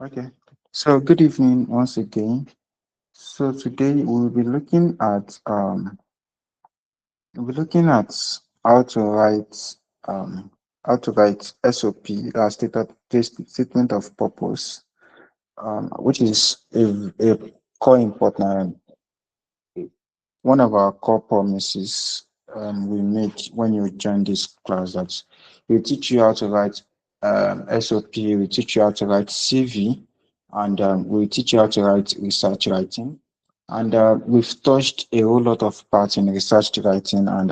Okay. So good evening once again. So today we'll be looking at how to write um SOP, statement of purpose, which is a core important one of our core promises we made when you join this class, that we teach you how to write SOP, we teach you how to write CV, and we teach you how to write research writing. And we've touched a whole lot of parts in research writing, and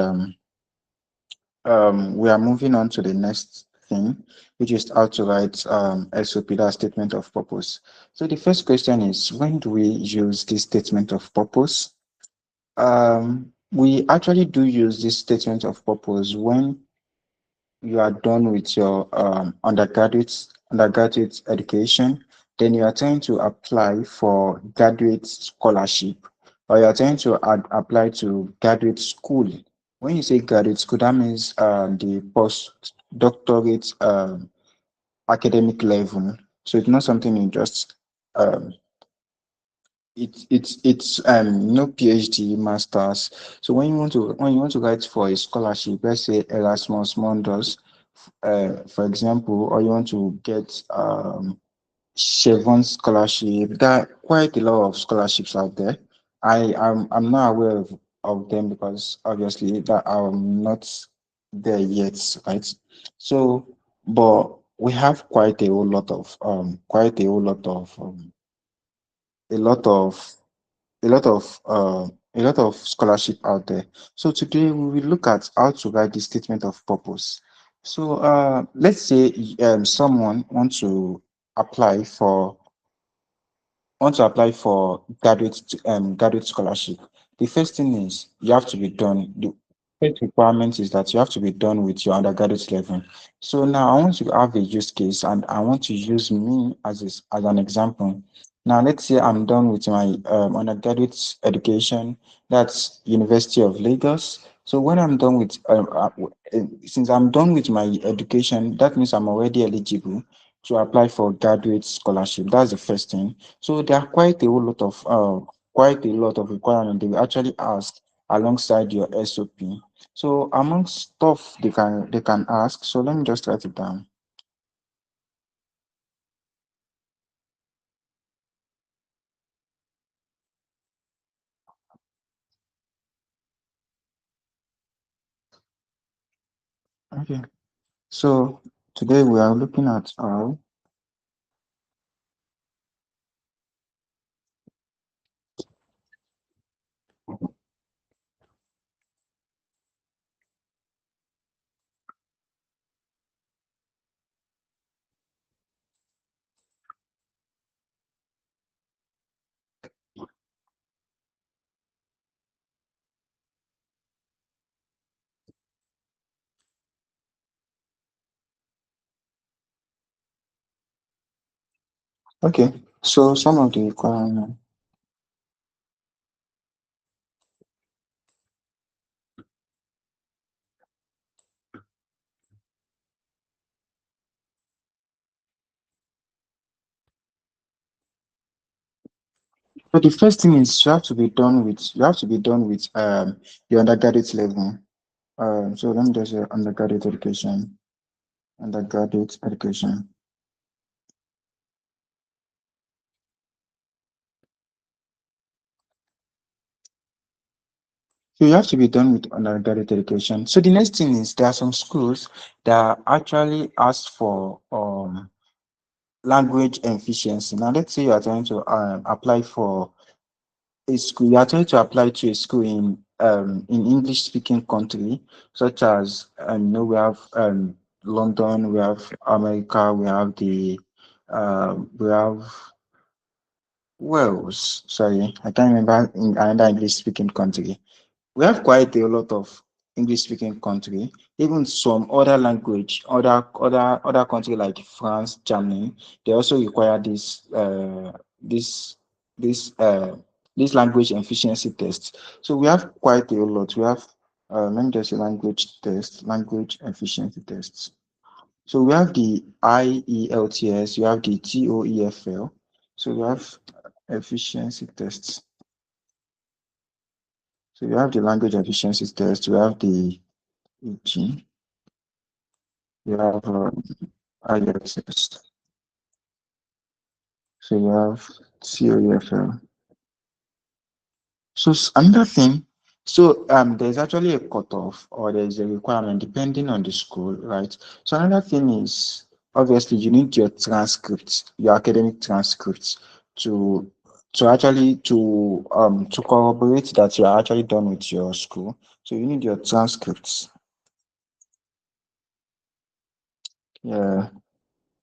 we are moving on to the next thing, which is how to write SOP, that statement of purpose. So the first question is, when do we use this statement of purpose? We actually do use this statement of purpose when you are done with your undergraduate education, then you are trying to apply for graduate scholarship, or you are trying to apply to graduate school. When you say graduate school, that means the postdoctorate academic level. So it's not something you just um, it's no PhD masters. So when you want to write for a scholarship, let's say Erasmus Mundus, for example, or you want to get Chevron scholarship, there are quite a lot of scholarships out there. I'm not aware of them because obviously that I'm not there yet, right? So, but we have a lot of a lot of scholarship out there. So today we will look at how to write the statement of purpose. So let's say someone apply for wants to apply for graduate scholarship. The first thing is you have to be done. The first requirement is that you have to be done with your undergraduate level. So now I want to have a use case, and I want to use me as an example. Now let's say I'm done with my undergraduate education. That's University of Lagos. So when I'm done with since I'm done with my education, that means I'm already eligible to apply for graduate scholarship. That's the first thing. So there are quite a lot of requirements they will actually ask alongside your SOP. So among stuff they can ask. So let me just write it down. Okay. So today we are looking at okay. So some of the requirements. So the first thing is you have to be done with your undergraduate level. So let me just say undergraduate education. Undergraduate education. So you have to be done with undergraduate education. So the next thing is there are some schools that actually ask for language efficiency. Now let's say you are trying to apply for a school, you are trying to apply to a school in English speaking country, such as we have London, we have America, we have Wales. Sorry, I can't remember in another English speaking country. We have quite a lot of English speaking country, even some other language, other country like France, Germany, they also require this this uh this language efficiency test. So we have quite a lot. We have let me just say language efficiency tests. So we have the IELTS, you have the TOEFL. So we have efficiency tests. So you have the language efficiency test, we have the EG, we have IELTS. So you have TOEFL. So another thing, so there's actually a cutoff or there's a requirement depending on the school, right? So another thing is obviously you need your transcripts, your academic transcripts to actually to corroborate that you're actually done with your school. So you need your transcripts. Yeah,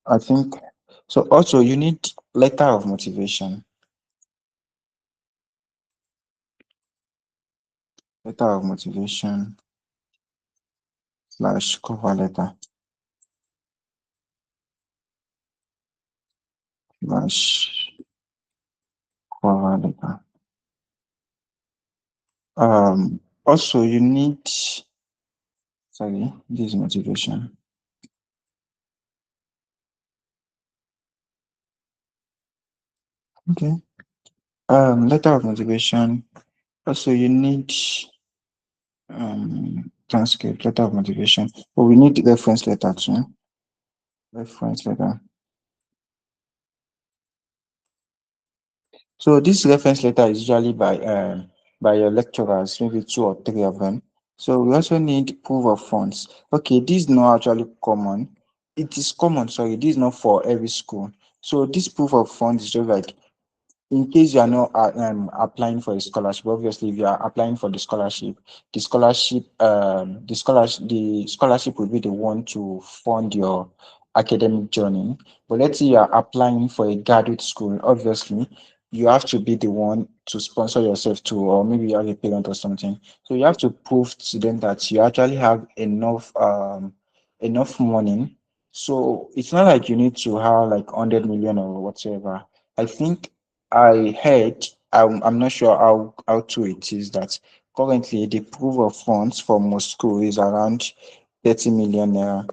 I think so. Also, you need letter of motivation. Letter of motivation slash cover letter slash cover letter. Also you need, sorry, this is motivation. Okay. Letter of motivation. Also you need transcript, letter of motivation. But we need reference letter too. Reference letter. So this reference letter is usually by your lecturers, maybe two or three of them. So we also need proof of funds. Okay, this is not actually common. It is common, sorry, this is not for every school. So this proof of funds is just like in case you are not applying for a scholarship. Obviously if you are applying for the scholarship will be the one to fund your academic journey. But let's say you are applying for a graduate school, obviously you have to be the one to sponsor yourself to, or maybe you have a parent or something, so you have to prove to them that you actually have enough money. So it's not like you need to have like 100 million or whatever. I think I heard, I'm not sure how true it is, that currently the proof of funds for most school is around 30 million naira.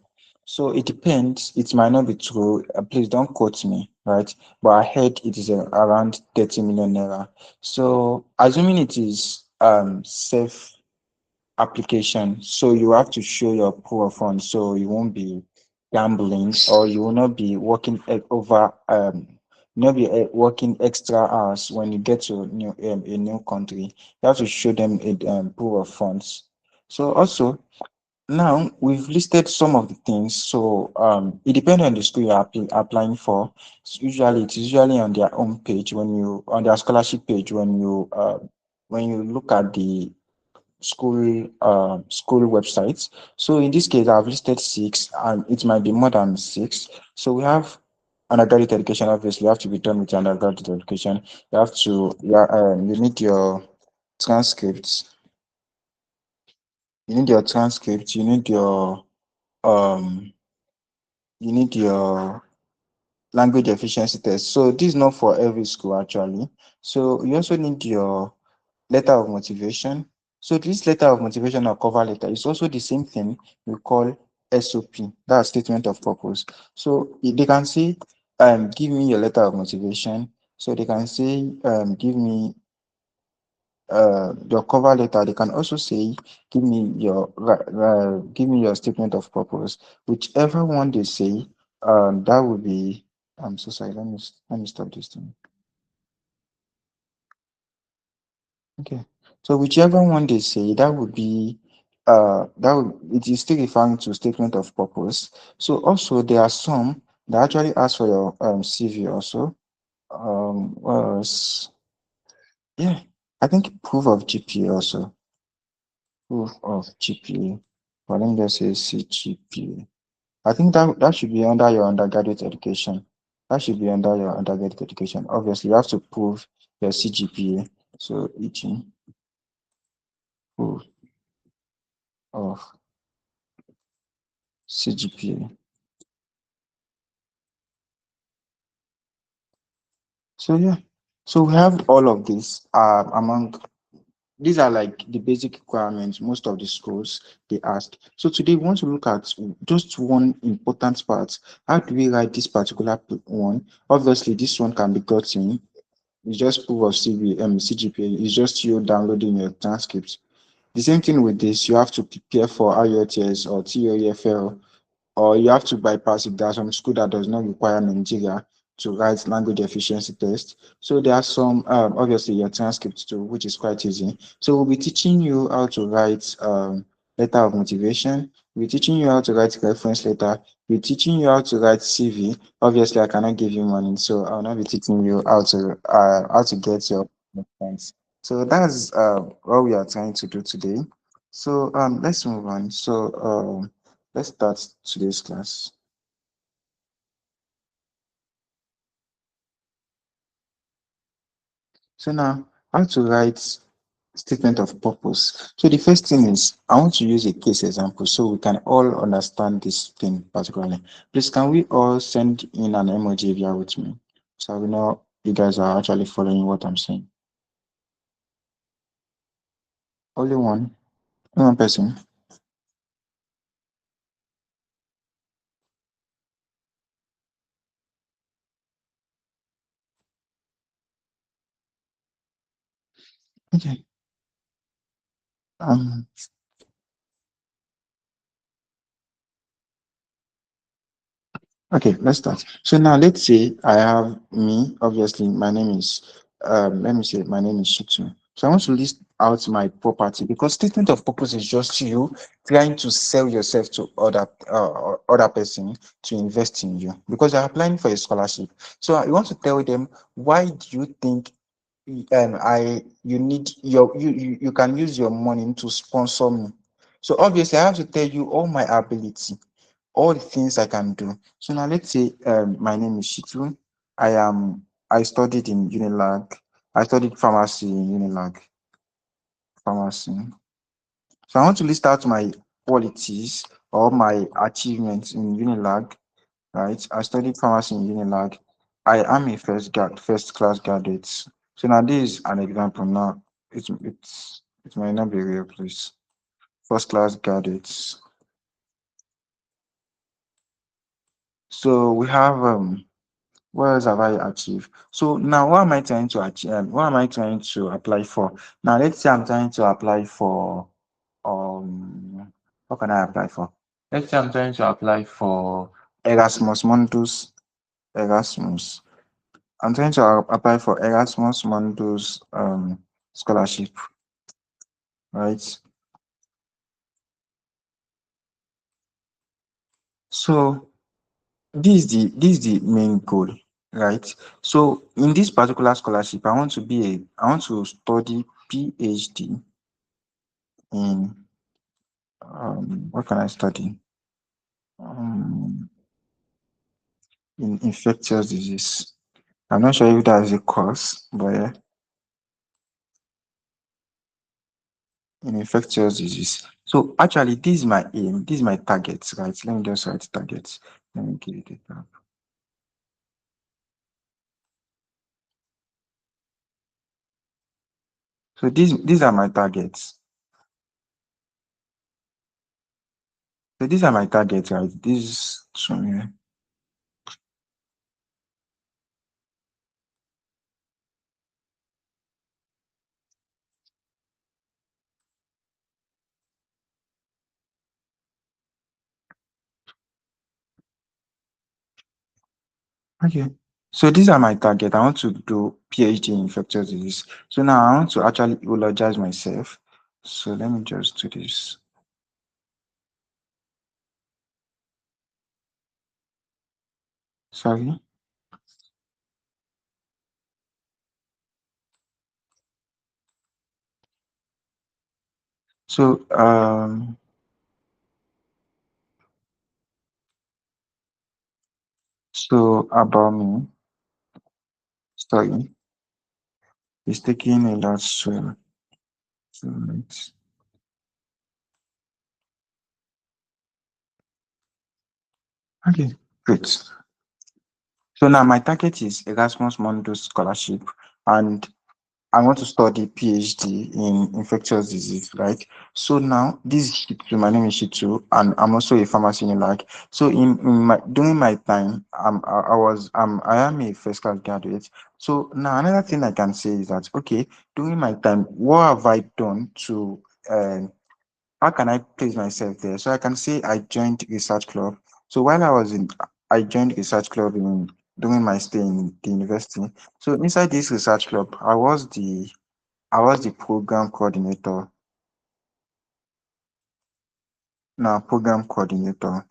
So it depends. It might not be true. Please don't quote me, right? But I heard it is around 30 million naira. So assuming it is safe application. So you have to show your proof of funds, so you won't be gambling or you will not be working over not be working extra hours when you get to a new country. You have to show them a proof of funds. So also now we've listed some of the things. So it depends on the school you're applying for. Usually it's usually on their own page when you on their scholarship page when you look at the school websites. So in this case, I've listed six, and it might be more than six. So we have undergraduate education. Obviously, you have to be done with your undergraduate education. You have to, yeah, you need your transcripts. You need your transcripts. Um, you need your language efficiency test. So this is not for every school actually. So you also need your letter of motivation. So this letter of motivation or cover letter is also the same thing we call SOP, that's statement of purpose. So they can say, give me your letter of motivation. So they can say, your cover letter. They can also say, give me your statement of purpose. Whichever one they say, that would be. I'm so sorry. Let me stop this thing. Okay. So whichever one they say, that would be it is still referring to statement of purpose. So also there are some that actually ask for your CV also. Was yeah, I think proof of GPA also. Proof of GPA. But let me just say CGPA. I think that should be under your undergraduate education. That should be under your undergraduate education. Obviously, you have to prove your CGPA. So EG proof of CGPA. So yeah, so we have all of this among these are like the basic requirements most of the schools they ask. So today we want to look at just one important part. How do we write this particular one? Obviously, this one can be gotten. It's just proof of CGPA. It's just you downloading your transcripts. The same thing with this, you have to prepare for IELTS or TOEFL, or you have to bypass if there's some school that does not require Nigeria to write language efficiency test. So there are some, obviously your transcripts too, which is quite easy. So we'll be teaching you how to write letter of motivation. We're teaching you how to write reference letter. We're teaching you how to write CV. Obviously, I cannot give you money, so I'll not be teaching you how to get your points. So that's what we are trying to do today. So let's move on. So let's start today's class. So now, how to write statement of purpose. So the first thing is, I want to use a case example so we can all understand this thing particularly. Please, can we all send in an emoji if you are with me? So we know you guys are actually following what I'm saying. Only one person. Okay. Um, Okay, let's start. So now let's say I have me, obviously my name is, let me say my name is Shitu. So I want to list out my property because statement of purpose is just you trying to sell yourself to other person to invest in you because you're applying for a scholarship. So I want to tell them why do you think I you need you can use your money to sponsor me. So obviously I have to tell you all my ability, all the things I can do. So now let's say my name is Shitu. I studied in Unilag. I studied pharmacy in Unilag. Pharmacy. So I want to list out my qualities or my achievements in Unilag. Right. I studied pharmacy in Unilag. I am a first class graduate. So now this is an example. Now it might not be real, please. First class graduates. So we have what else have I achieved? So now what am I trying to achieve? What am I trying to apply for? Now let's say I'm trying to apply for what can I apply for? Let's say I'm trying to apply for Erasmus Mundus. Erasmus. I'm trying to apply for Erasmus Mundus scholarship, right? So this is the main goal, right? So in this particular scholarship, I want to study PhD in what can I study? Um, in infectious disease. I'm not sure if that is a course, but yeah, in infectious disease. So actually, this is my aim. This is my target, right? Let me just write targets. Let me give it a tab. So these are my targets. So these are my targets, right? This so yeah. Okay. So these are my target. I want to do PhD in infectious disease. So now I want to actually eulogize myself. So let me just do this. Sorry. So so about me, sorry, it's taking a lot so okay, great. So now my target is Erasmus Mundus scholarship, and I want to study PhD in infectious disease, right? So now this is Shitu, my name is Shitu, and I'm also a pharmacy in like. So in my during my time, I am a first class graduate. So now another thing I can say is that okay, during my time, what have I done to how can I place myself there? So I can say I joined research club. So I joined research club in during my stay in the university. So inside this research club, I was the program coordinator. Now program coordinator.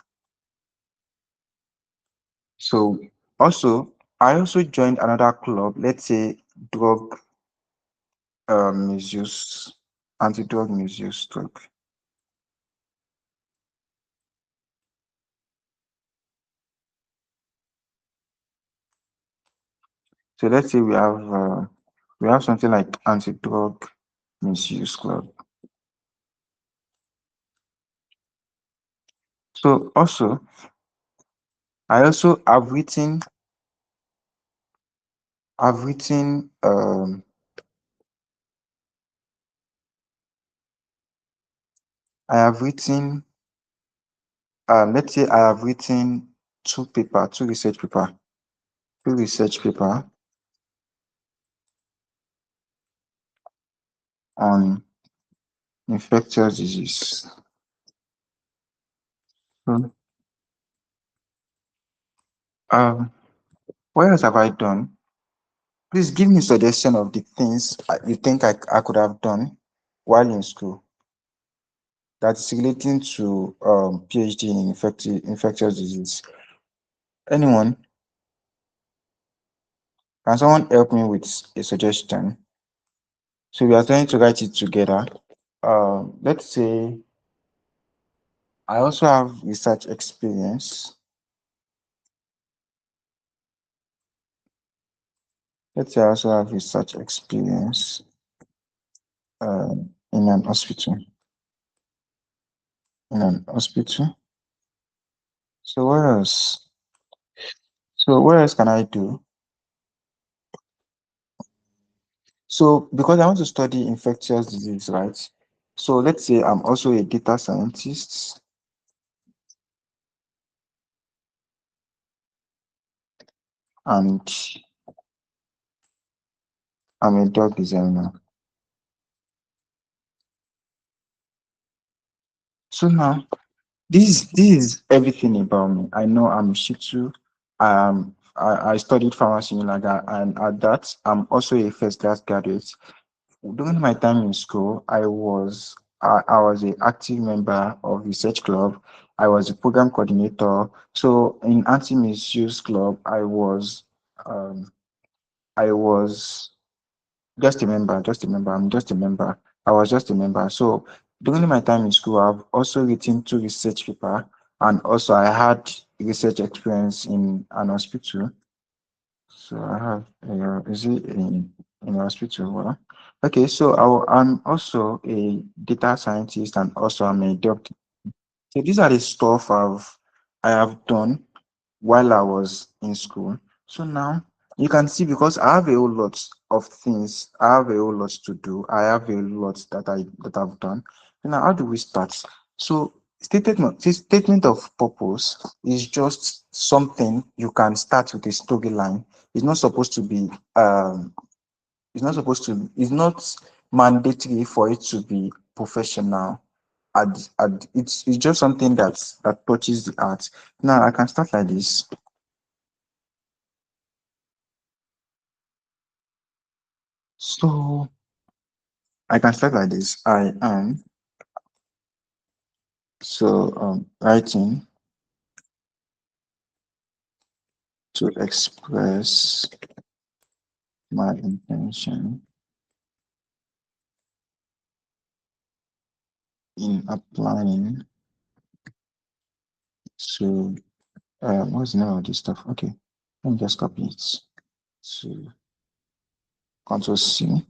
So also I also joined another club, let's say drug misuse, anti-drug misuse drug. So let's say we have something like anti-drug misuse club. So also I also I've written I have written let's say I have written two research paper on infectious disease. So, um, what else have I done? Please give me suggestion of the things you think I could have done while in school that is relating to PhD in infectious disease. Anyone? Can someone help me with a suggestion? So we are trying to write it together. Let's say I also have research experience. Let's say I also have research experience in an hospital. In an hospital. So what else? So what else can I do? So because I want to study infectious disease, right? So let's say I'm also a data scientist and I'm a drug designer. So now this is everything about me. I know I'm Shitu. I studied pharmacy in Laga, and at that, I'm also a first class graduate. During my time in school, I was an active member of research club. I was a program coordinator. So in anti misuse club, um, I was just a member, just a member. I'm just a member. I was just a member. So during my time in school, I've also written two research paper, and also I had research experience in an hospital. So I have is it in a hospital? Well, okay, so I'm also a data scientist and also I'm a doctor. So these are the stuff I have done while I was in school. So now you can see because I have a whole lot of things, I have a whole lot to do, I have a lot that I've done. So now how do we start? So statement of purpose is just something you can start with a storyline. It's not supposed to be it's not mandatory for it to be professional. It's just something that touches the art. Now I can start like this. So I can start like this. I am writing to express my intention in applying to what's the name of this stuff? Okay, let me just copy it to Control C,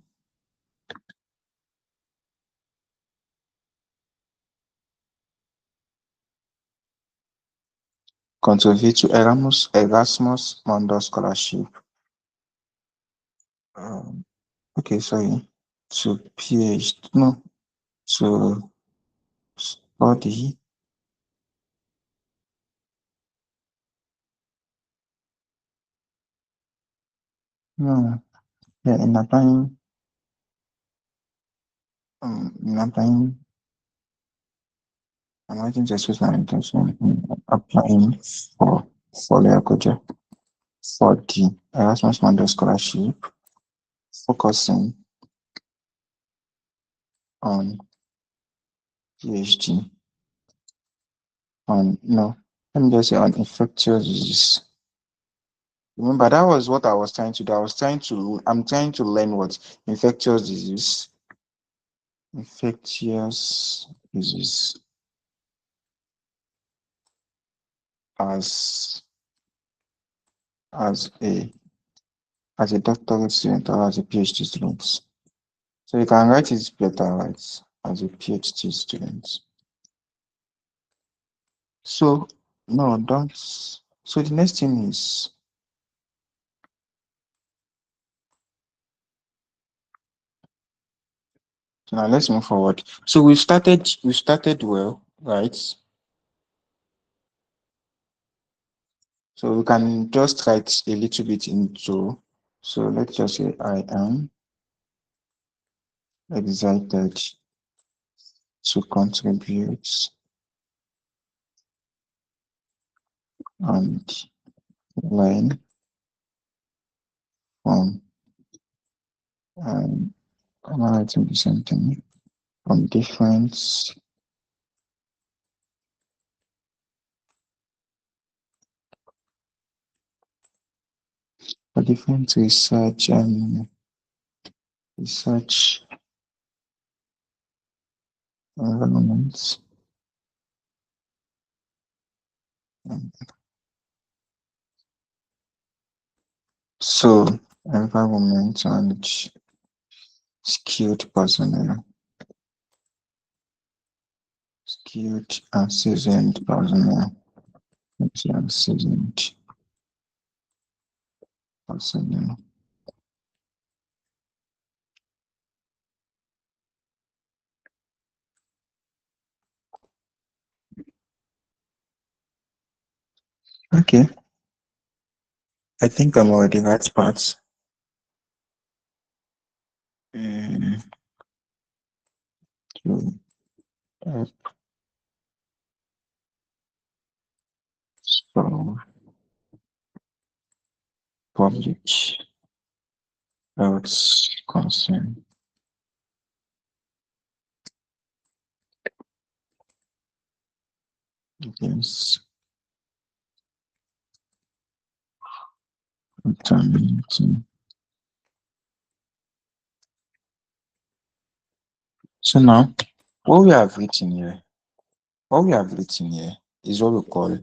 Control V to Erasmus Mundus Scholarship. Um, Okay, sorry. To PhD, no, to study, no, yeah, in applying, I'm writing to express my intention in applying for Leakoja for the Erasmus Mandel Scholarship, focusing on PhD, on, no, let me just say on infectious disease. Remember, that was what I was trying to do. I'm trying to learn what infectious disease, infectious disease as as a as a doctorate student or as a PhD student. So you can write it better, right? As a PhD student. So no, don't. So the next thing is, so now let's move forward. So we started well, right? So we can just write a little bit into. So let's just say I am excited to contribute and learn from, am I writing the same thing? From different research environments. Um, So environment and skilled personnel, skilled and seasoned personnel, and seasoned personnel. Okay, I think I'm already right part. Um, to help solve public health concern against contaminating. So now, what we have written here, what we have written here is what we call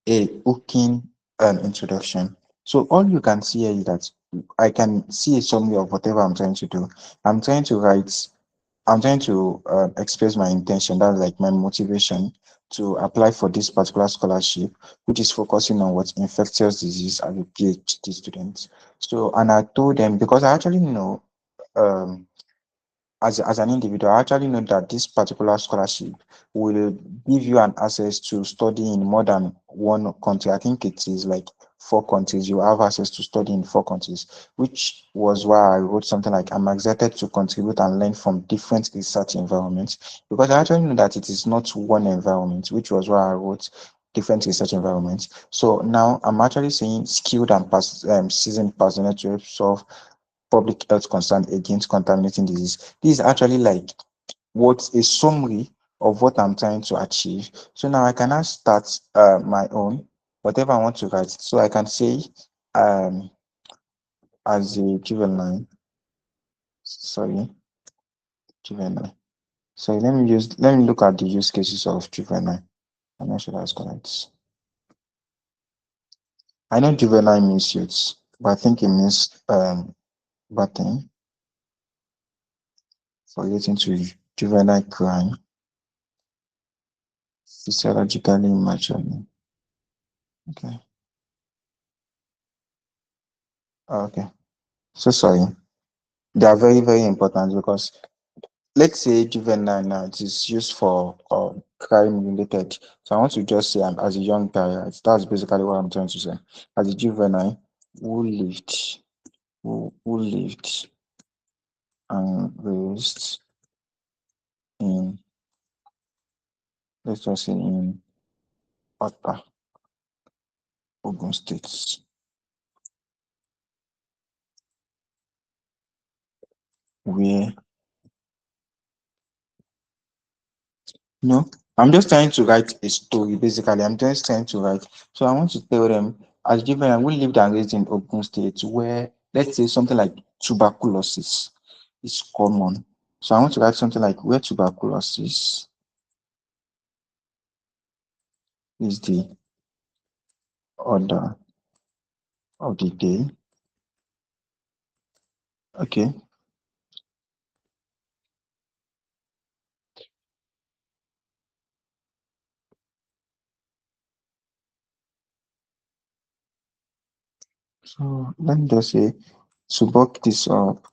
a hooking introduction. So all you can see here is that I can see a summary of whatever I'm trying to do. I'm trying to write I'm trying to express my intention, that's like my motivation to apply for this particular scholarship, which is focusing on what infectious disease as a PhD student. So, and I told them because I actually know um, as an individual, I actually know that this particular scholarship will give you an access to study in more than one country. I think it is like 4 countries. You have access to study in 4 countries, which was why I wrote something like I'm excited to contribute and learn from different research environments because I actually know that it is not one environment, which was why I wrote different research environments. So now I'm actually saying skilled and seasoned personnel to help solve public health concern against contaminating disease. This is actually like what's a summary of what I'm trying to achieve. So now I can now start my own, whatever I want to write. So I can say um, as a juvenile, sorry, juvenile. So let me look at the use cases of juvenile. I'm not sure that's correct. I know juvenile means youth, but I think it means button for relating to juvenile crime, physiologically mature. Okay. Okay. So sorry. They are very, very important because let's say juvenile now it is used for crime related. So I want to just say as a young guy, right, that's basically what I'm trying to say. As a juvenile who lived, who lived and raised in, let's just say in Ota, Ogun State, where no, I'm just trying to write a story. Basically, I'm just trying to write. So I want to tell them, as given, I will lived and raised in Ogun State, where let's say something like tuberculosis is common. So I want to write something like where tuberculosis is the order of the day. Okay. So let me just say to bulk this up,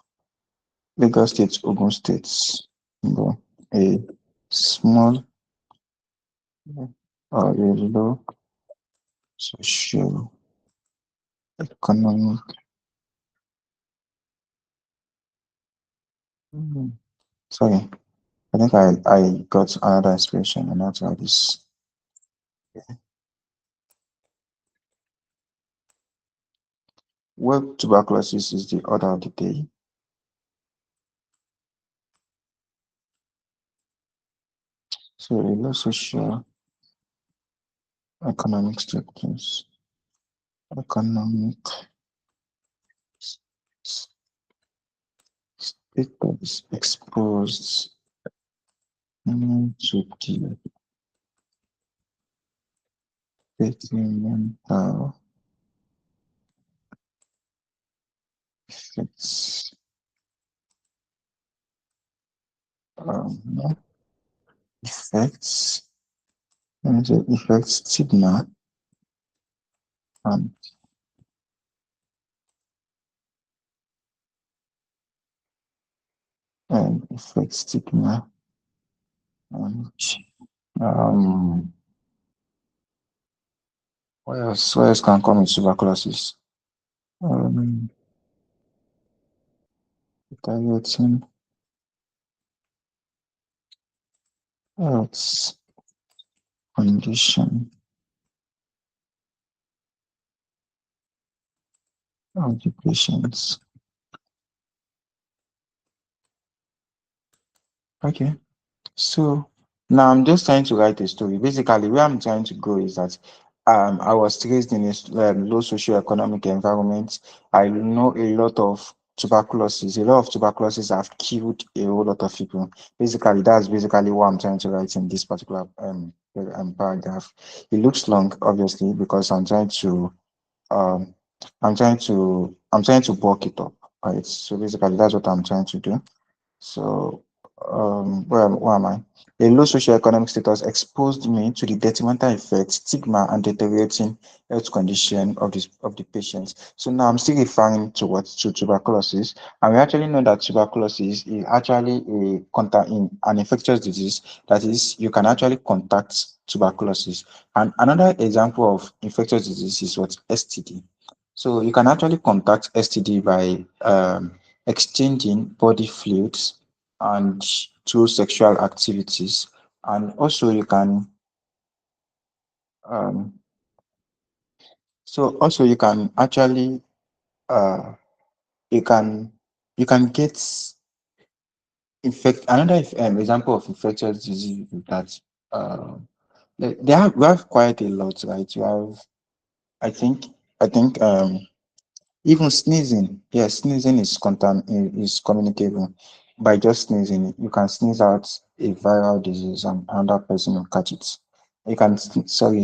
Lagos State, Ogun State, a small or a low socio economic. Sorry, I think I got another inspiration and that's how this. Well, tuberculosis is the order of the day. So a low social economic structures, economic status exposed to the detrimental effects, no, effects, and the effects stigma and effects stigma and um what else can come with tuberculosis? Um, Targeting health condition of the patients. Okay. So now I'm just trying to write a story. Basically, where I'm trying to go is that I was raised in a low socioeconomic environment. I know a lot of tuberculosis. A lot of tuberculosis have killed a whole lot of people. Basically, that's basically what I'm trying to write in this particular paragraph. It looks long, obviously, because um, I'm trying to bulk it up. Right. So basically, that's what I'm trying to do. So, where am I? A low socioeconomic status exposed me to the detrimental effects, stigma, and deteriorating health condition of the patients. So now I'm still referring to what to tuberculosis, and we actually know that tuberculosis is actually a contact in an infectious disease. That is, you can actually contact tuberculosis. And another example of infectious disease is what STD. So you can actually contact STD by exchanging body fluids and through sexual activities. And also um, you can actually uh, you can you can get another example of infectious disease is that we have quite a lot, right? You have I think I think even sneezing, yes, sneezing is communicable. By just sneezing, you can sneeze out a viral disease and another person will catch it. You can sneeze out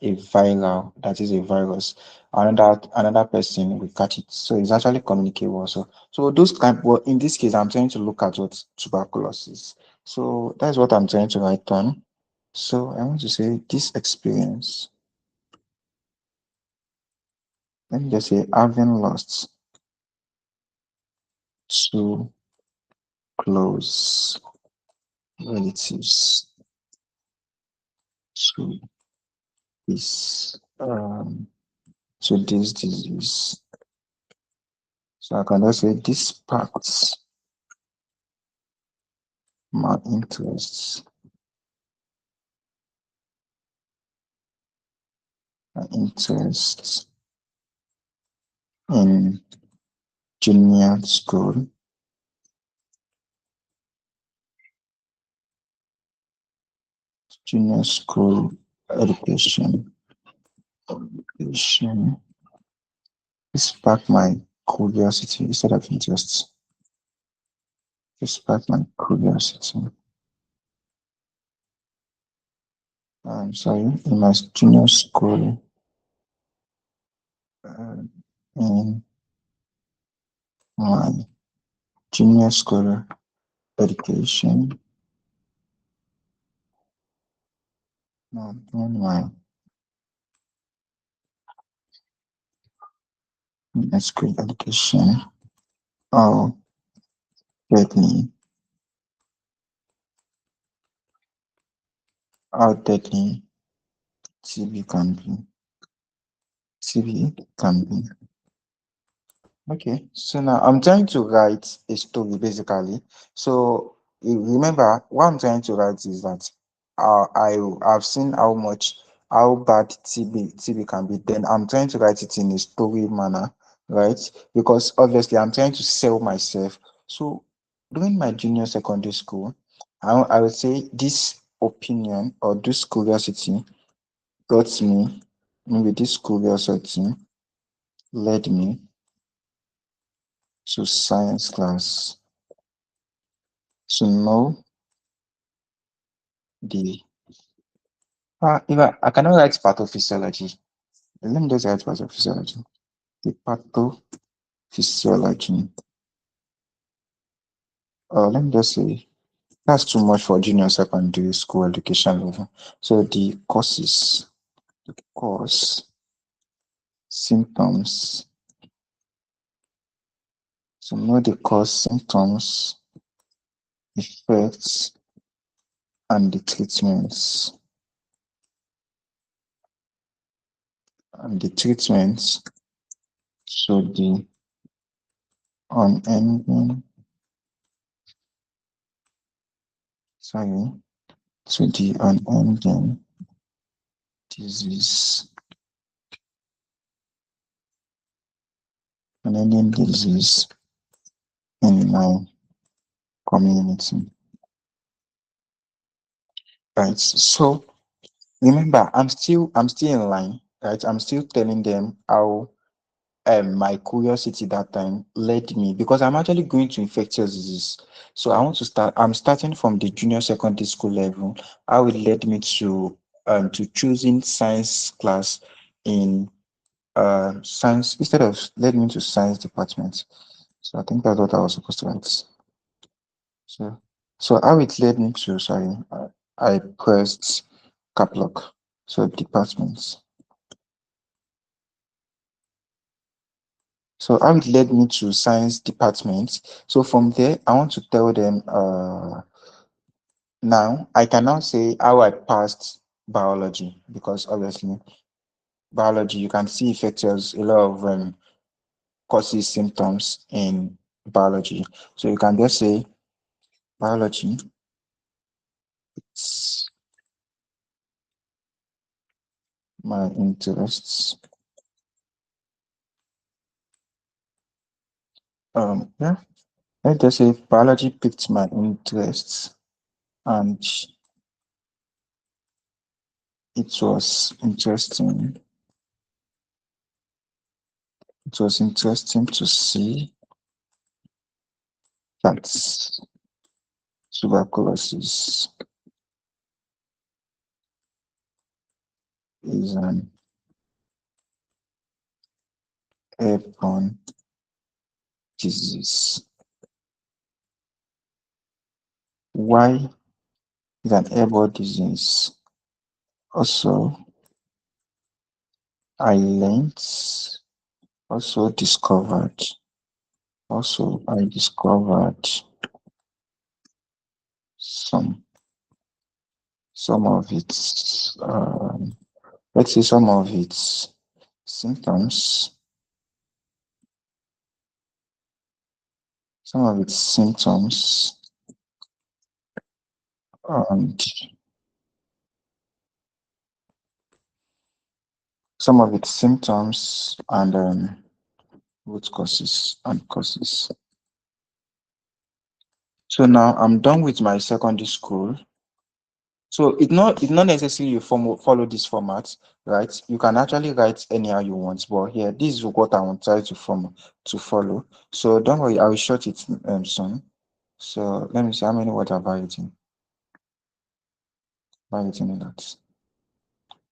a viral, that is a virus, another person will catch it. So it's actually communicable. So those well, in this case, I'm trying to look at what tuberculosis. So that's what I'm trying to write on. So I want to say this experience. Let me just say having lost two close relatives to this disease. So I can just say this sparks my interest in junior school junior school education. Education. This sparked my curiosity instead of interest. This sparked my curiosity. I'm sorry, in my junior school, in my junior school education, no, in my junior school education, how deadly, how deadly TB can be. TB can be. Okay, so now I'm trying to write a story basically. So remember, what I'm trying to write is that I've seen how bad TB can be. Then I'm trying to write it in a story manner, right? Because obviously I'm trying to sell myself. So during my junior secondary school, I would say this opinion or this curiosity got me. Maybe this curiosity led me to science class to know the if I cannot write pathophysiology. Let me just write pathophysiology. The pathophysiology. Let me just say that's too much for junior secondary school education level. So the causes, cause, symptoms. To know the cause, symptoms, effects, and the treatments. And the treatments should be unending. Sorry, to the unending disease, unending disease in my community. Right. So remember, I'm still in line, right? I'm still telling them how my curiosity that time led me because I'm actually going to infectious disease. So I'm starting from the junior secondary school level, how it led me to choosing science class in science instead of led me to science department. So I think that's what I was supposed to write. So how it led me to sorry, I pressed cap lock. So departments. So how it led me to science department. So from there, I want to tell them now I can now say how I passed biology because obviously biology you can see factors a lot of causes symptoms in biology. So you can just say biology it's my interests. Yeah, let's just say biology piqued my interests and it was interesting. It was interesting to see that tuberculosis is an airborne disease. Why is an airborne disease? Also, I learned, also discovered Also, I discovered some some of its let's say some of its symptoms, some of its symptoms, and some of its symptoms and root causes and causes. So now I'm done with my secondary school. So it not necessarily you follow this format, right? You can actually write anyhow you want, but here this is what I want to try to follow. So don't worry, I will short it soon. So let me see how many words have I written. Have I written in that?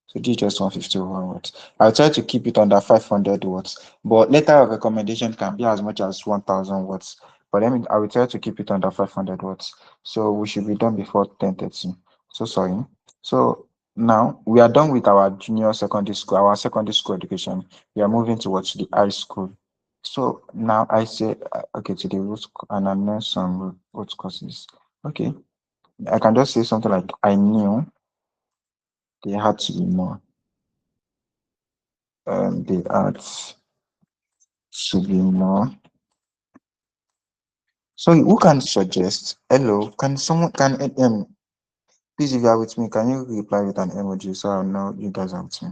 So this is just 151 words. I'll try to keep it under 500 words, but letter of recommendation can be as much as 1,000 words. But I will try to keep it under 500 words. So we should be done before 10:30. So sorry. So now we are done with our junior secondary school, our secondary school education. We are moving towards the high school. So now I say, okay, to the and I know some root courses. Okay, I can just say something like, I knew there had to be more. The arts should be more. So who can suggest? Hello, can someone can please, if you are with me, can you reply with an emoji so I know you guys are with me?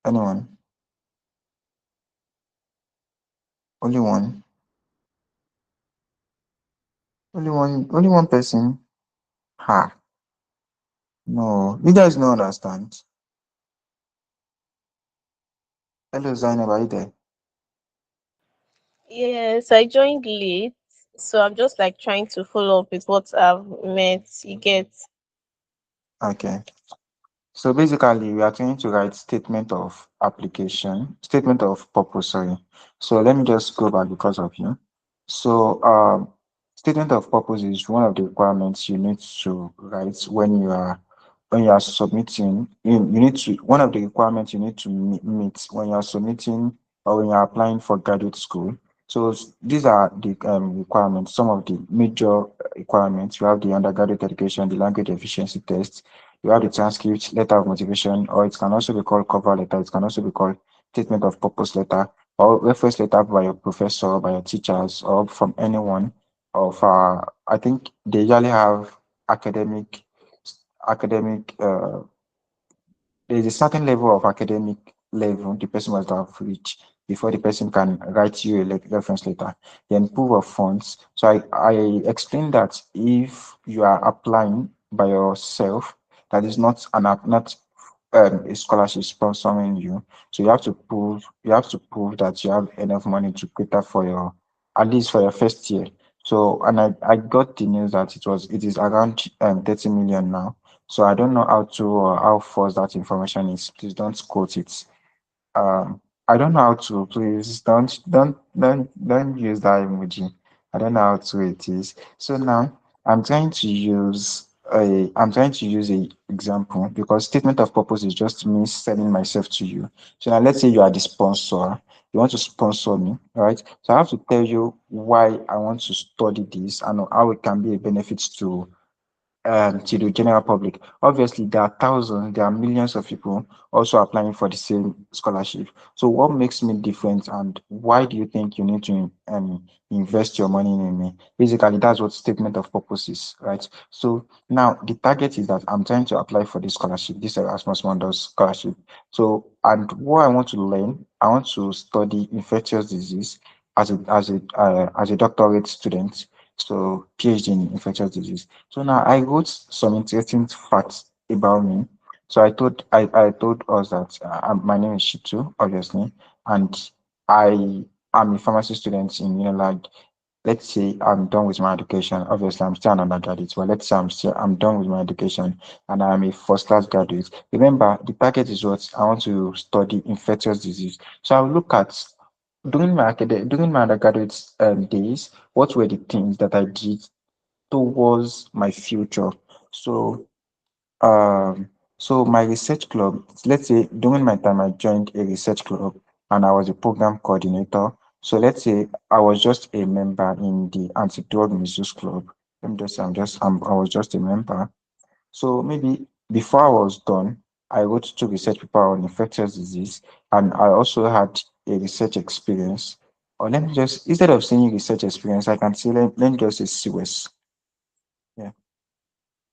Anyone? Only one? Only one? Only one person? Ha! No, you guys don't understand. Hello, Zainab, are you there? Yes, I joined late, so I'm just like trying to follow up with what I've met. You get? Okay. So basically, we are trying to write statement of application, statement of purpose, sorry. So let me just go back because of you. So statement of purpose is one of the requirements you need to write when you are submitting. You need to one of the requirements you need to meet when you are submitting or when you are applying for graduate school. So these are the requirements, some of the major requirements. You have the undergraduate education, the language efficiency test, you have the transcript, letter of motivation, or it can also be called cover letter. It can also be called statement of purpose letter, or reference letter by your professor, by your teachers, or from anyone. Of I think they usually have academic there's a certain level of academic level the person must have reached before the person can write you a reference letter. Then proof of funds. So I explained that if you are applying by yourself, that is not not a scholarship sponsoring you. So you have to prove that you have enough money to cater for your at least for your first year. So and I got the news that it is around 30 million now. So I don't know how to or how false that information is. Please don't quote it. I don't know how to. Please don't use that emoji. I don't know how to it is. So now I'm trying to use a example because statement of purpose is just me selling myself to you. So now let's say you are the sponsor. You want to sponsor me, right? So I have to tell you why I want to study this and how it can be a benefit to the general public. Obviously, there are thousands, there are millions of people also applying for the same scholarship. So, what makes me different, and why do you think you need to invest your money in me? Basically, that's what statement of purpose is, right? So now the target is that I'm trying to apply for this scholarship, this Erasmus Mundus scholarship. So, and what I want to learn, I want to study infectious disease as a doctorate student. So, PhD in infectious disease. So now I wrote some interesting facts about me. So I told us that my name is Shitu, obviously, and I am a pharmacy student in Unilag. Let's say I'm done with my education. Obviously, I'm still an undergraduate, but let's say I'm done with my education and I'm a first class graduate. Remember, the target is what I want to study infectious disease. So I'll look at during my undergraduate days, what were the things that I did towards my future. So, my research club, let's say during my time, I joined a research club and I was a program coordinator. So let's say I was just a member in the anti-drug misuse club. Let me just say I was just a member. So maybe before I was done, I wrote two research papers on infectious disease, and I also had a research experience. Or let me just, instead of saying research experience, I can say, let me just say COS. Yeah,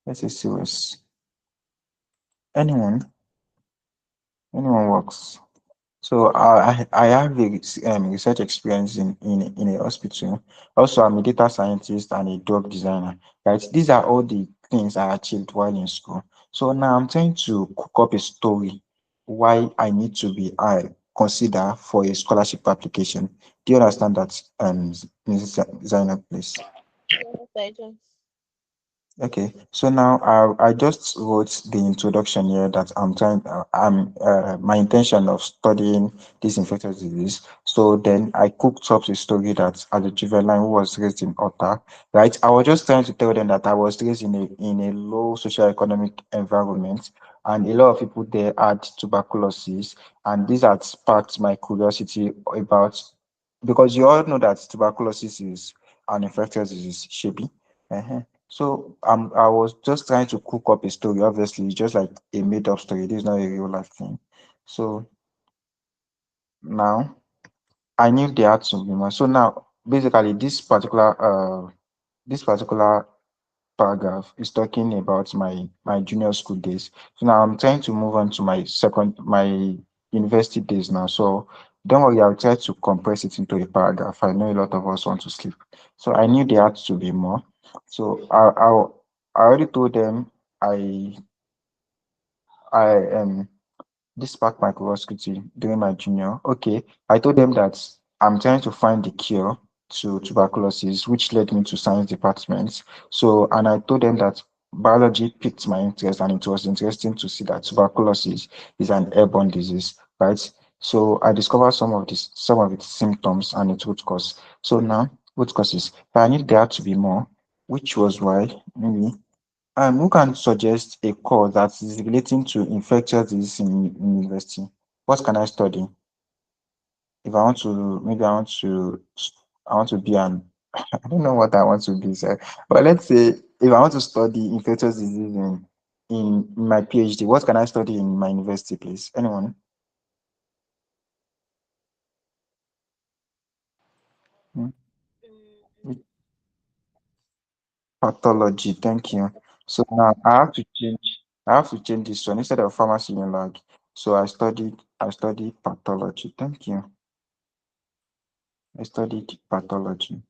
let's say COS. Anyone, anyone works. So I have a research experience in a hospital. Also, I'm a data scientist and a drug designer. Right, these are all the things I achieved while in school. So now I'm trying to cook up a story why I need to be I consider for a scholarship application. Do you understand that, Mrs. Zainab, please? Yes, I do. Okay, so now I just wrote the introduction here that my intention of studying this infectious disease. So then I cooked up a story that as a juvenile who was raised in Otta, right? I was just trying to tell them that I was raised in a low socioeconomic environment, and a lot of people there had tuberculosis, and this had sparked my curiosity about, because you all know that tuberculosis is an infectious disease, Shebi. So I was just trying to cook up a story. Obviously, it's just like a made up story. This is not a real life thing. So now I knew they had to be more. So now basically this particular paragraph is talking about my junior school days. So now I'm trying to move on to my university days now. So don't worry, I'll try to compress it into a paragraph. I know a lot of us want to sleep. So I knew there had to be more. So I already told them I I this sparked my curiosity during my junior. Okay, I told them that I'm trying to find the cure to tuberculosis, which led me to science departments. So, and I told them that biology piqued my interest, and it was interesting to see that tuberculosis is an airborne disease, right? So I discovered some of its symptoms and its root cause. So now, root causes, but I need there to be more, which was why maybe who can suggest a course that is relating to infectious disease in university? What can I study? If I want to, maybe I want to be an, I don't know what I want to be, sir. But let's say if I want to study infectious disease in my PhD, what can I study in my university, please? Anyone? Hmm? Pathology, thank you. So now I have to change this one instead of pharmacy in lab. So I studied pathology. Thank you. I studied pathology.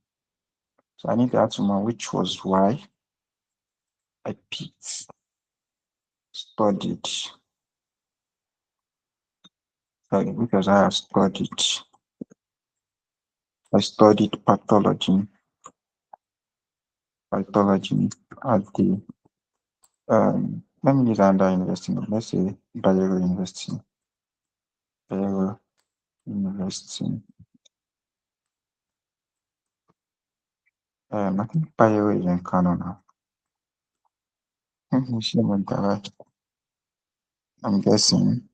So I need to add some more, which was why I picked, studied, sorry, because I studied pathology at the, let me use another university now. Let's say Bayero University. Bayero University. I think Bayero is in Kano now. You see what I'm guessing.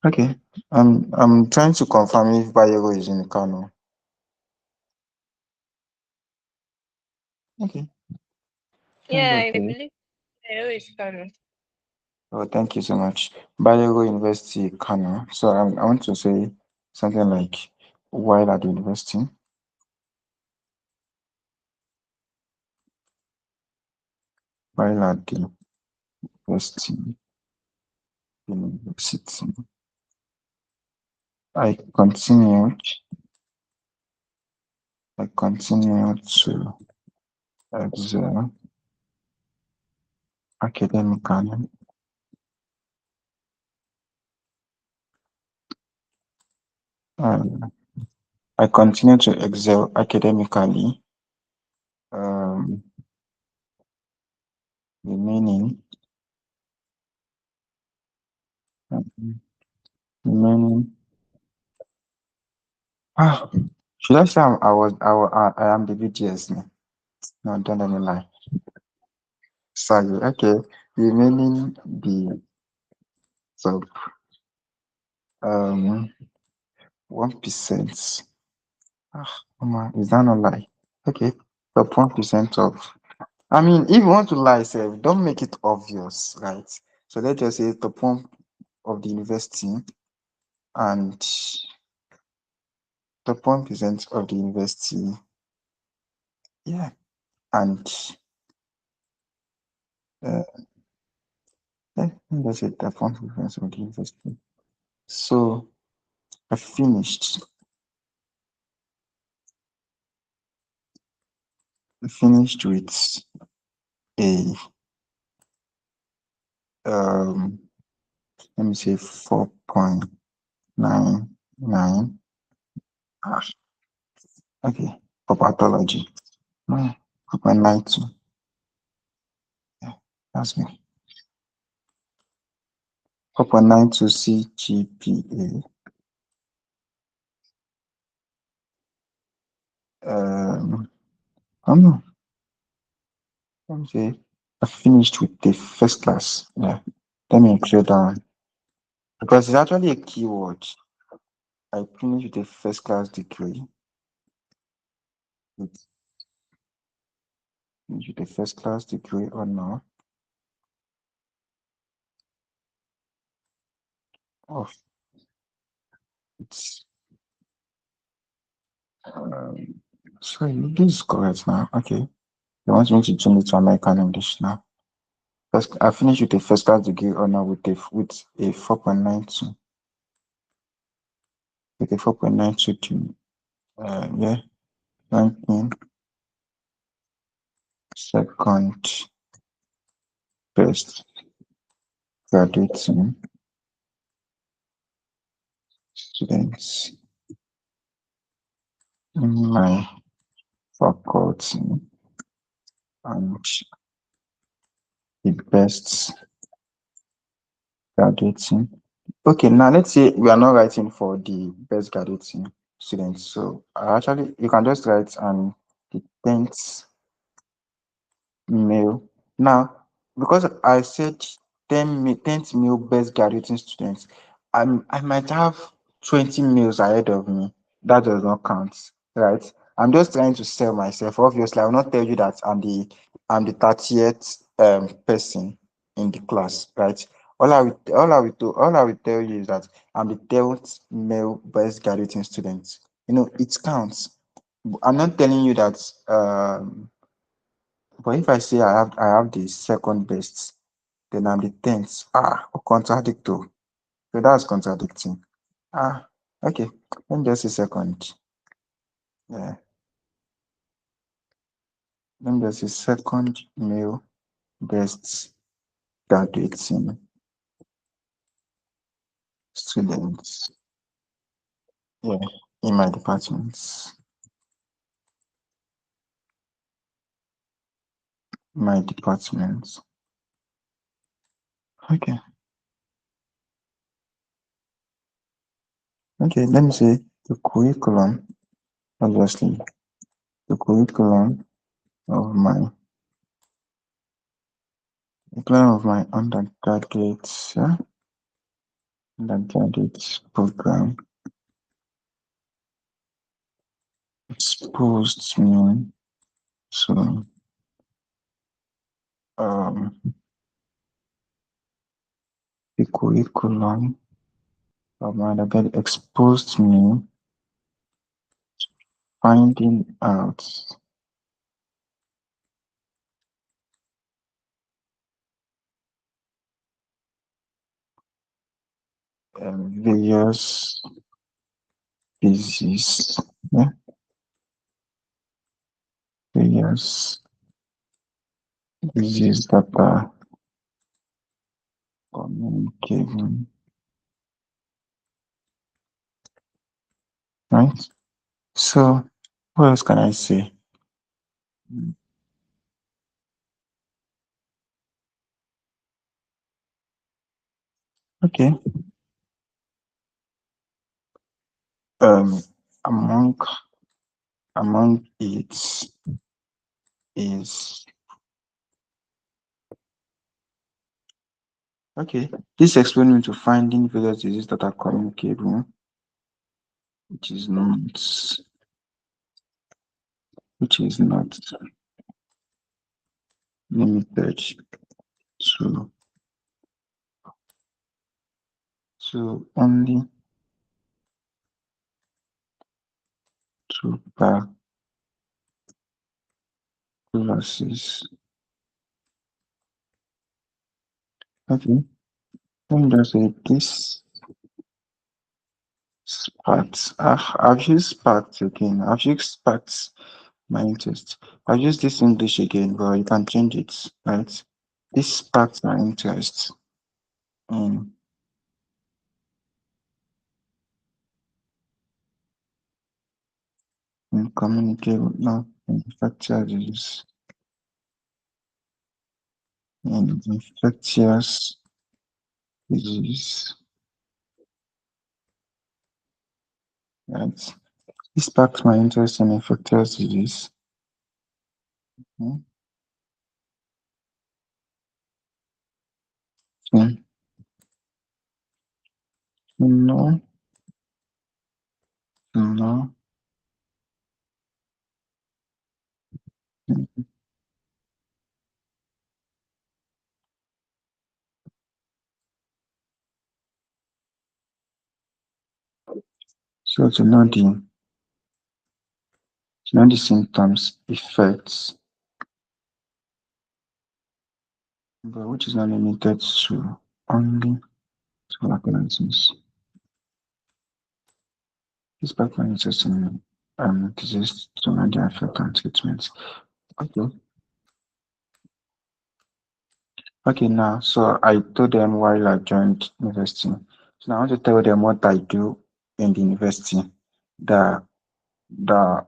Okay. I'm trying to confirm if Bayero is in Kano. Okay. That's Yeah, I okay. believe I always can. Oh, thank you so much. Bayero University, Kano. So I want to say something like, while at the university, while at the university, university, I continued, I continued to excel academically. Um, I continued to excel academically, um, remaining, um, remaining. Ah, should I say I am the BGS now? No, don't let me lie. Sorry. Okay. Remaining the top 1%. Is that not lie? Okay. Top 1% of. I mean, if you want to lie, say, don't make it obvious, right? So let's just say top 1 of the university and top 1% of the university. Yeah. And uh, let's say top 1% of the university. So I finished with a um let me say 4.99. Okay, for pathology. 4.92. Yeah, that's me. 4.92 CGPA. I don't know. Let me say I finished with the first class. Yeah. Let me include that one. Because it's actually a keyword. I finished with a first class degree. With, with a first class degree or not. Of it's sorry, this is correct now. Okay. They want me to change it to American English now. First, I finished with a first class degree honor with a 4.92. With a 4.92 to yeah, ranking second best graduating students in my faculty and the best graduating. Okay, now let's say we are not writing for the best graduating students. So actually you can just write and the 10th male. Now, because I said 10th male best graduating students, I might have 20 males ahead of me. That does not count, right? I'm just trying to sell myself. Obviously, I will not tell you that I'm the 30th person in the class, right? All I will tell you is that I'm the 10th male best graduating student. It counts. I'm not telling you that but if I say I have the second best, then I'm the 10th. Contradicto. So that's contradicting. Ah, okay. Let me just say second. Yeah. Let me just say second male best graduating students. Yeah, in my department. My department. Okay. Okay, let me say the curriculum, obviously. The of my curriculum of my undergraduate, yeah, undergraduate program exposed me to um the curriculum of my undergrad exposed me finding out various disease, yeah, various disease that are communicating, right? So what else can I say? Okay. Um among among it is okay. This explains me to finding various diseases that are communicable, which is not which is not limited to only tuberculosis. Okay, let me just say this sparks. I've used sparks again. I've used sparks my interest. I've used this English again, but you can change it, right? This sparks my interest in, communicable, not infectious disease, in infectious disease, right? This sparks my interest in infectious disease. Hmm. Hmm. No, no. Hmm. So to know the symptoms, effects, but which is not limited to only tuberculosis. This sparks my interest in disease to know the effect and treatment. Okay. Okay, now, so I told them while I joined university. So now I want to tell them what I do in the university. The the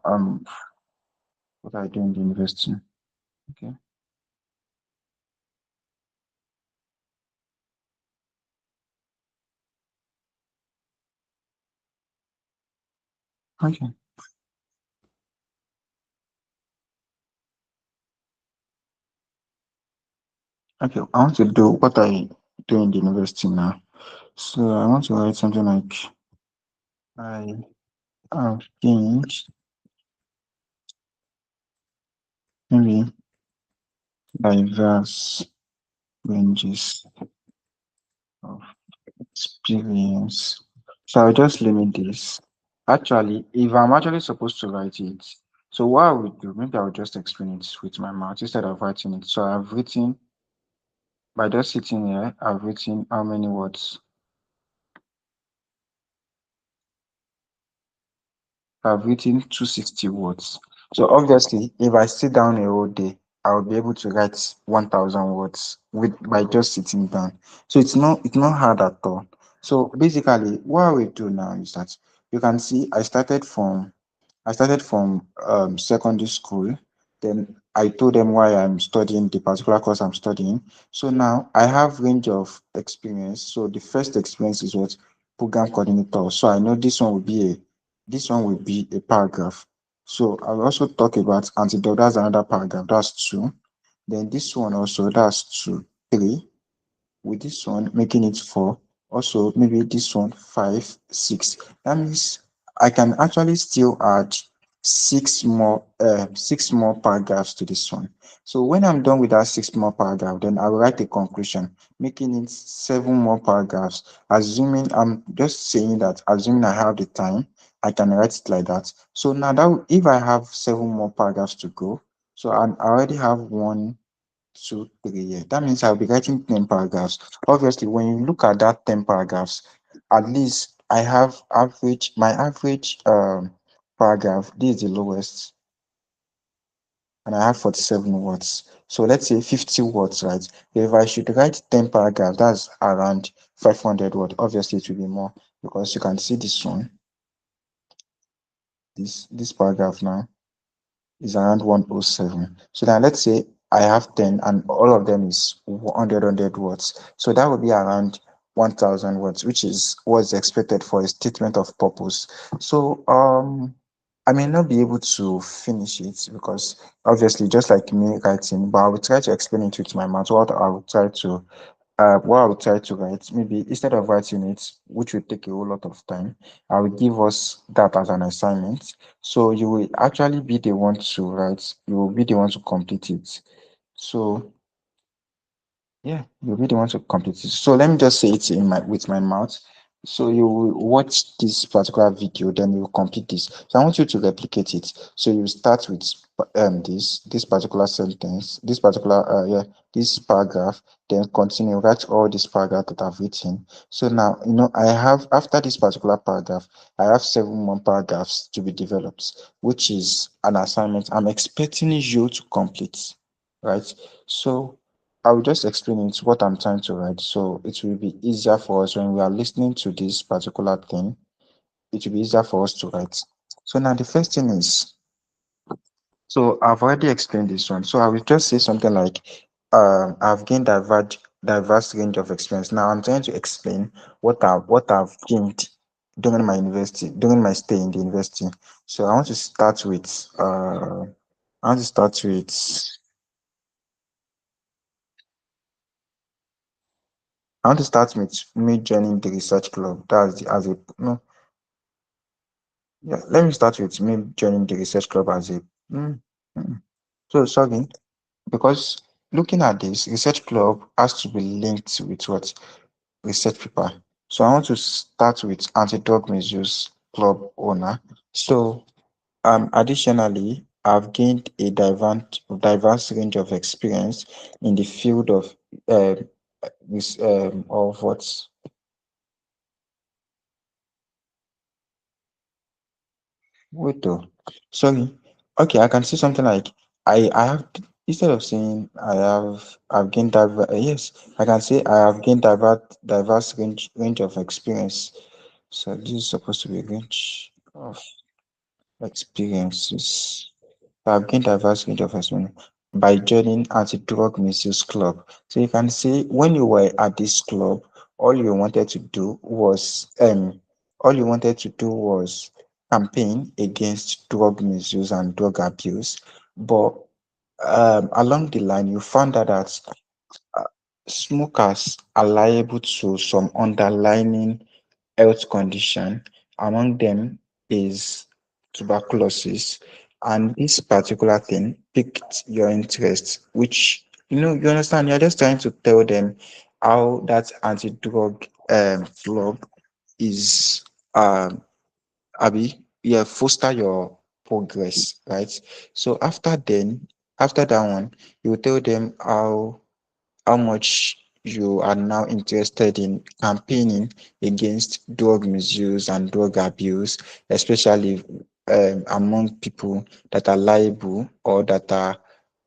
what I do in the university. Okay. Okay. Okay. I want to do what I do in the university now. So I want to write something like I have gained maybe diverse ranges of experience. So I'll just limit this. Actually, if I'm actually supposed to write it, so what I would do, maybe I'll just explain it with my mouth instead of writing it. So I've written, by just sitting here, I've written how many words? I've written 260 words. So obviously, if I sit down a whole day, I'll be able to write 1,000 words with by just sitting down. So it's not hard at all. So basically, what I will do now is that you can see I started from secondary school. Then I told them why I'm studying the particular course I'm studying. So now I have range of experience. So the first experience is what program coordinator. So I know this one will be a paragraph. So I'll also talk about antidote. That's another paragraph. That's two. Then this one also, that's two, three. With this one making it four, also maybe this one five, six. That means I can actually still add six more paragraphs to this one. So when I'm done with that six more paragraph, then I will write a conclusion, making it seven more paragraphs. Assuming I'm just saying that, assuming I have the time, I can write it like that. So now that if I have seven more paragraphs to go, so I already have one, 2, 3 years. That means I'll be writing 10 paragraphs. Obviously, when you look at that 10 paragraphs, at least I have my average paragraph, this is the lowest, and I have 47 words. So let's say 50 words, right? If I should write 10 paragraphs, that's around 500 words. Obviously, it will be more because you can see this one, this paragraph now is around 107. So now let's say I have 10 and all of them is 100 words. So that would be around 1,000 words, which is what's expected for a statement of purpose. So I may not be able to finish it because obviously, just like me writing, but I will try to explain it with my mouth. What I will try to write, maybe instead of writing it, which will take a whole lot of time, I will give us that as an assignment. So you will actually be the one to write. You will be the one to complete it. So yeah, you'll be the one to complete it. So let me just say it in my with my mouth. So you will watch this particular video, then you will complete this. So I want you to replicate it. So you start with this particular sentence, this paragraph, then continue write all this paragraph that I've written. So now I have after this particular paragraph, I have 7 more paragraphs to be developed, which is an assignment I'm expecting you to complete. Right. So I will just explain it what I'm trying to write. So it will be easier for us when we are listening to this particular thing. It will be easier for us to write. So now the first thing is, so I've already explained this one. So I will just say something like, I've gained diverse range of experience. Now I'm trying to explain what I've gained during my stay in the university. So I want to start with I want to start with me joining the research club. That's the, as a no, yeah. Let me start with me joining the research club as a. Mm, mm. So sorry, because looking at this, research club has to be linked with what research paper. So I want to start with anti-drug misuse club owner. So additionally, I've gained a diverse range of experience in the field um, of what. Wait though. Sorry. Okay, I can see something like I have instead of saying I've gained yes, I can say I have gained diverse range of experience. So this is supposed to be range of experiences. I've gained diverse range of experience by joining anti-drug misuse club. So you can see when you were at this club, all you wanted to do was campaign against drug misuse and drug abuse. But along the line, you found out that uh, smokers are liable to some underlying health condition. Among them is tuberculosis. And this particular thing piqued your interest, which, you understand, you're just trying to tell them how that anti-drug club is, yeah, foster your progress, right? So after that one, you tell them how much you are now interested in campaigning against drug misuse and drug abuse, especially among people that are liable or that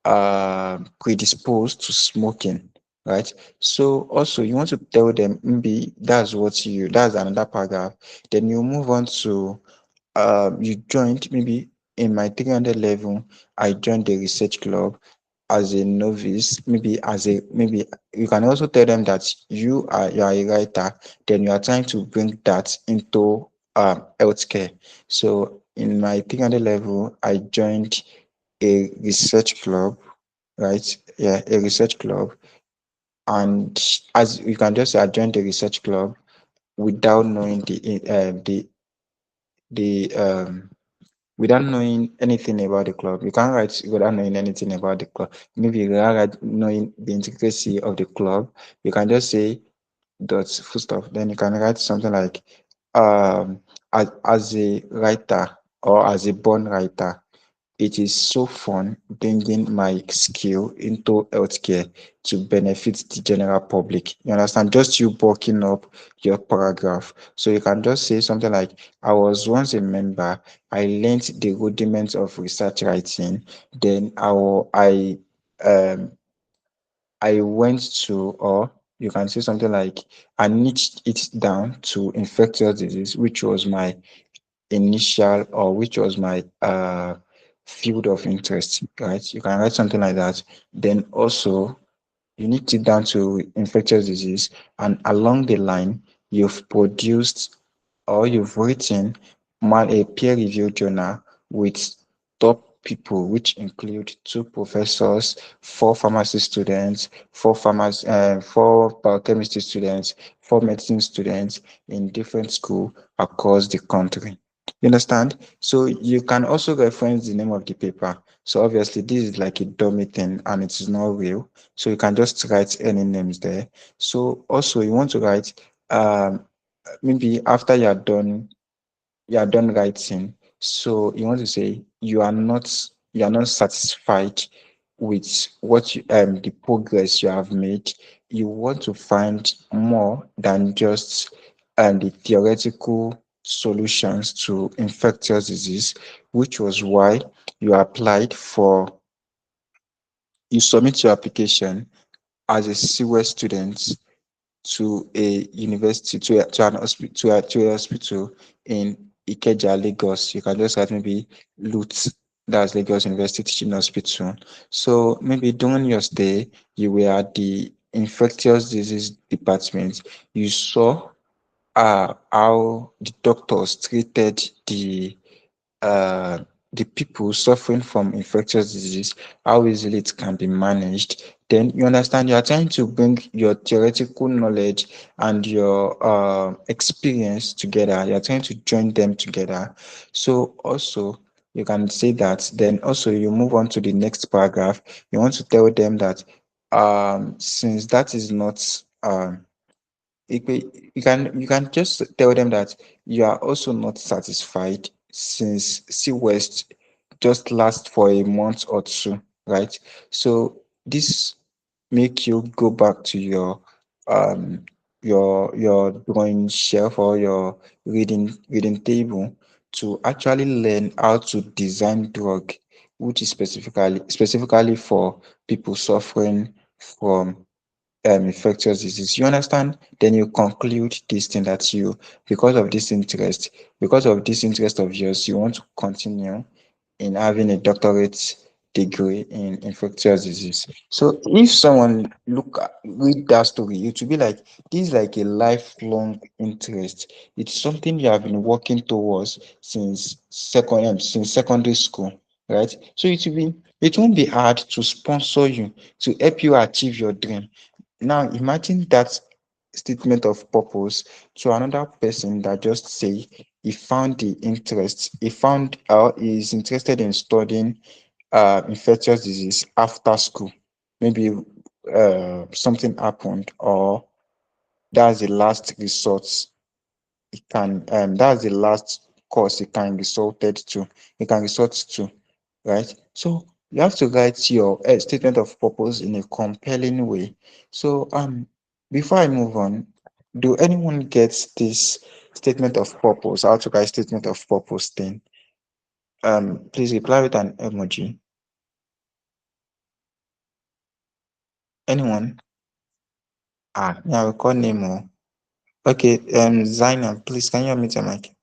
are predisposed to smoking, right? So also you want to tell them maybe that's another paragraph. Then you move on to you joined maybe in my 300 level, I joined the research club as a novice, maybe you can also tell them that you are a writer, then you are trying to bring that into healthcare. So in my 300 level, I joined a research club, right? Yeah, a research club. And as you can just say, I joined the research club without knowing the without knowing anything about the club. You can't write without knowing anything about the club. Maybe without knowing the intricacy of the club, you can just say dot full stop. Then you can write something like as a writer or as a born writer, it is so fun bringing my skill into healthcare to benefit the general public. You understand? Just you bulking up your paragraph. So you can just say something like, I was once a member, I learned the rudiments of research writing, then um, I went to, or you can say something like, I niched it down to infectious disease, which was my initial or which was my field of interest, right? You can write something like that. Then also you need it down to infectious disease, and along the line you've produced or you've written a peer-reviewed journal with top people, which include two professors, four pharmacy students, four biochemistry students, four medicine students in different schools across the country. You understand? So you can also reference the name of the paper. So obviously this is like a dummy thing and it is not real. So you can just write any names there. So also you want to write maybe after you're done writing. So you want to say you are not satisfied with the progress you have made. You want to find more than just the theoretical solutions to infectious disease, which was why you applied for you submit your application as a CWE student to a university, to a hospital in Ikeja, Lagos. You can just write maybe LUT, that's Lagos University Teaching Hospital. So maybe during your stay, you were at the infectious disease department. You saw how the doctors treated uh, the people suffering from infectious disease, how easily it can be managed, then you understand you are trying to bring your theoretical knowledge and your experience together. You are trying to join them together. So also you can say that. Then also you move on to the next paragraph. You want to tell them that since that is not you can just tell them that you are also not satisfied since C West just last for a month or two, right? So this make you go back to um your drawing shelf or your reading table to actually learn how to design drug, which is specifically for people suffering from infectious disease. You understand? Then you conclude this thing that because of this interest, because of this interest of yours, you want to continue in having a doctorate degree in infectious disease. So if someone read that story, it will be like this is like a lifelong interest. It's something you have been working towards since secondary school, right? So it won't be hard to sponsor you to help you achieve your dream. Now imagine that statement of purpose to another person that just say he found the interest, he found is interested in studying infectious disease after school. Maybe something happened or that's the last resort it can that's the last course it can resort to, right? So you have to write your statement of purpose in a compelling way. So before I move on, do anyone get this statement of purpose, how to write statement of purpose thing? Please reply with an emoji. Anyone? Yeah, we call Nemo. Okay, Zainab, please can you unmute your mic?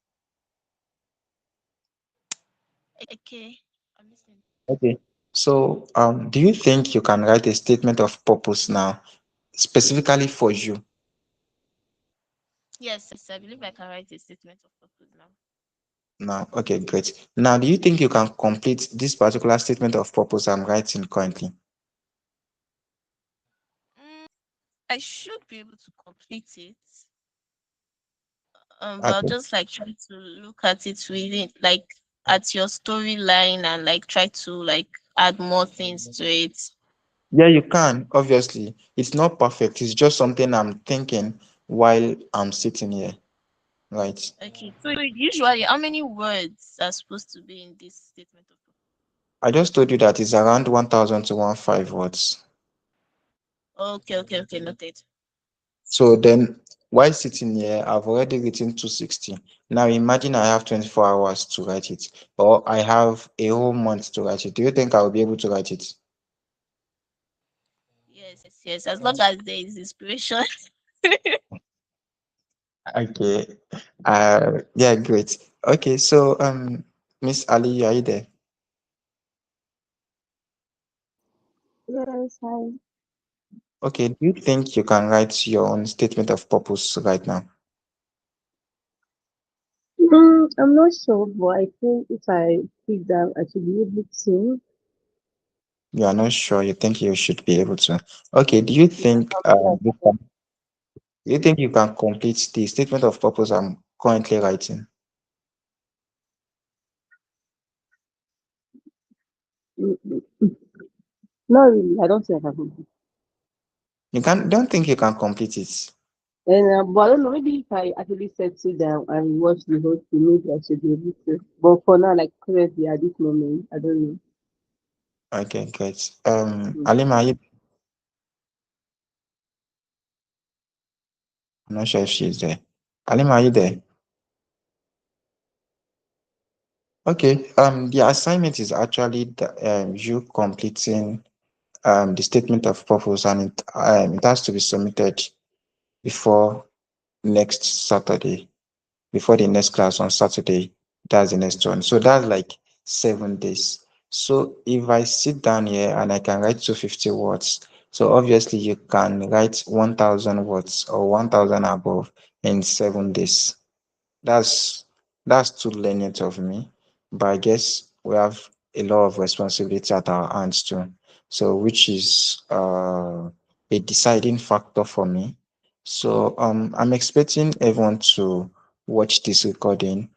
Okay, I'm listening. Okay. So, do you think you can write a statement of purpose now, specifically for you? Yes, I believe I can write a statement of purpose now. Now, okay, great. Now, do you think you can complete this particular statement of purpose I'm writing currently? Mm, I should be able to complete it. But I'll Okay. just like try to look at it within like at your storyline and like try to like add more things to it. Yeah, you can. Obviously, it's not perfect. It's just something I'm thinking while I'm sitting here, right? Okay. So usually how many words are supposed to be in this statement of purpose? I just told you that it's around 1,000 to 1,500 words. Okay, noted. So then, while sitting here, I've already written 260. Now imagine I have 24 hours to write it, or I have a whole month to write it. Do you think I will be able to write it? Yes. As long as there is inspiration. Okay. Yeah, great. Okay, so Miss Ali, are you there? Yes, I Okay, do you think you can write your own statement of purpose right now? I'm not sure, but I think if I sit down, I should be able to. You are not sure. You think you should be able to. Okay. Do you Yeah, think something like that. you can complete the statement of purpose I'm currently writing? Mm, mm. Not really. I don't think I can. You can don't think you can complete it. And but I don't know. Maybe if I actually settle down and watch the whole thing, maybe I should be able to. But for now, like currently at this moment, I don't know. Okay, great. Mm. Alima, I'm not sure if she's there. Alima, are you there? Okay. The assignment is actually you completing the statement of purpose, and it has to be submitted before next Saturday, before the next class on Saturday. That's the next one. So that's like 7 days. So if I sit down here and I can write 250 words, so obviously you can write 1,000 words or 1,000 above in 7 days. That's that's too lenient of me, but I guess we have a lot of responsibility at our hands too. So which is a deciding factor for me. So I'm expecting everyone to watch this recording,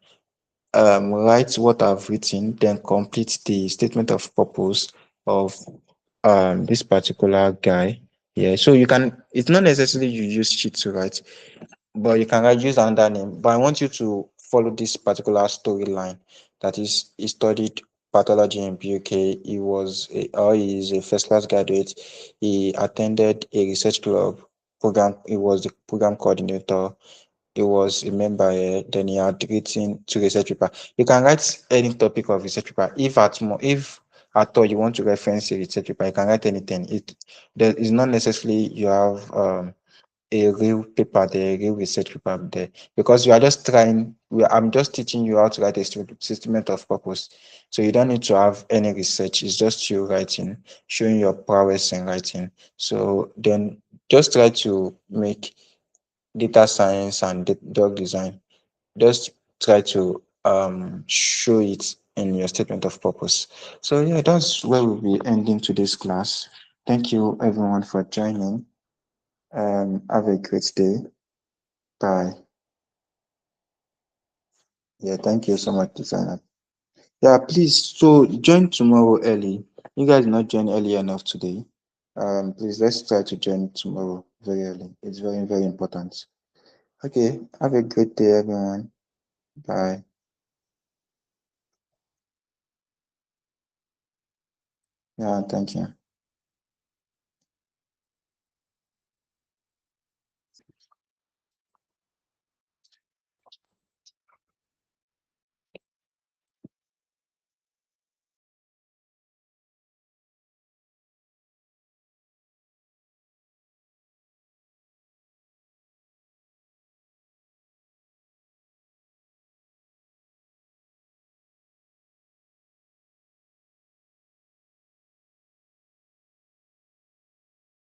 write what I've written, then complete the statement of purpose of this particular guy. Yeah, so you can, it's not necessarily you use sheet to write, but you can use another name. But I want you to follow this particular storyline. That is, he studied pathology in BUK. He is a first class graduate. He attended a research club program. He was the program coordinator. He was a member. Then he had written two research paper. You can write any topic of research paper. If at all you want to reference a research paper, you can write anything. There is not necessarily you have a real paper there, a real research paper there, because you are just trying. I'm just teaching you how to write a statement of purpose. So you don't need to have any research. It's just you writing, showing your prowess in writing. So then just try to make data science and drug design. Just try to show it in your statement of purpose. So yeah, that's where we'll be ending today's class. Thank you everyone for joining. Have a great day. Bye. Yeah, thank you so much, designer. Yeah, please. So join tomorrow early. You guys not join early enough today. Please let's try to join tomorrow very early. It's very, very important. Okay. Have a great day, everyone. Bye. Yeah, thank you.